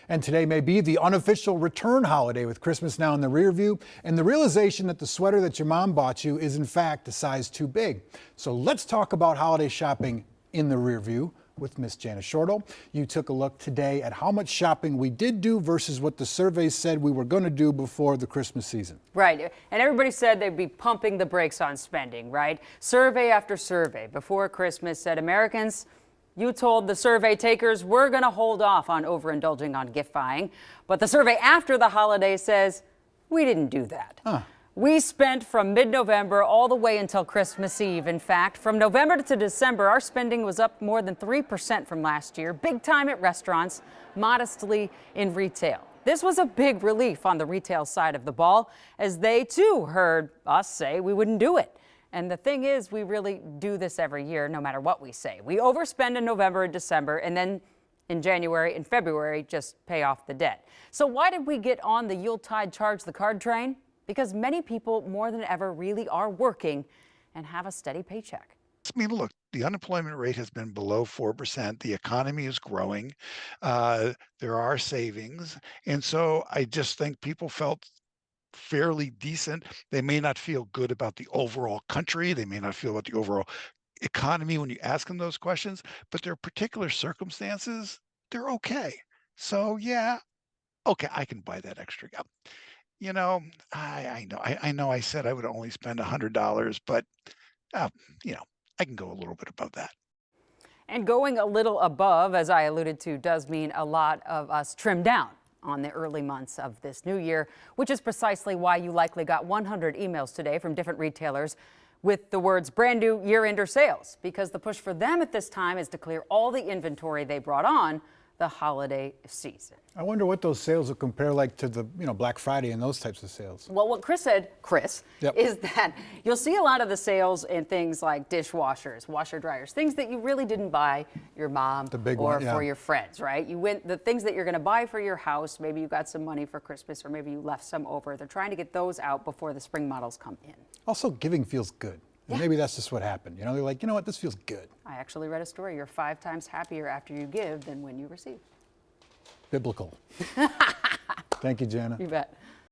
And today may be the unofficial return holiday with Christmas now in the rear view and the realization that the sweater that your mom bought you is in fact a size too big. So let's talk about holiday shopping in the rear view with Miss Jana Shortle. You took a look today at how much shopping we did do versus what the survey said we were going to do before the Christmas season. Right. And everybody said they'd be pumping the brakes on spending, right? Survey after survey before Christmas said Americans, you told the survey takers we're going to hold off on overindulging on gift buying. But the survey after the holiday says we didn't do that. We spent from mid-November all the way until Christmas Eve. In fact, from November to December, our spending was up more than 3% from last year, big time at restaurants, modestly in retail. This was a big relief on the retail side of the ball, as they too heard us say we wouldn't do it. And the thing is, we really do this every year, no matter what we say. We overspend in November and December, and then in January and February, just pay off the debt. So why did we get on the Yuletide charge the card train? Because many people more than ever really are working and have a steady paycheck. I mean, look, the unemployment rate has been below 4%. The economy is growing. There are savings. And so I just think people felt fairly decent. They may not feel good about the overall country. They may not feel about the overall economy when you ask them those questions, but their particular circumstances, they're okay. So yeah, okay, I can buy that extra gum. You know, I know I said I would only spend $100, but uh, you know, I can go a little bit above that. And going a little above, as I alluded to, does mean a lot of us trim down on the early months of this new year, which is precisely why you likely got 100 emails today from different retailers with the words brand new year-ender sales, because the push for them at this time is to clear all the inventory they brought on the holiday season. I wonder what those sales will compare like to the, Black Friday and those types of sales. Well, what Chris said, Yep. is that you'll see a lot of the sales in things like dishwashers, washer dryers, things that you really didn't buy your mom The big or one, yeah. for your friends, right? You went the things that you're going to buy for your house. Maybe you got some money for Christmas, or maybe you left some over. They're trying to get those out before the spring models come in. Also, giving feels good. And maybe that's just what happened. They're like, you know what, this feels good. I actually read a story. You're 5 times happier after you give than when you receive. Biblical. Thank you, Jana. You bet.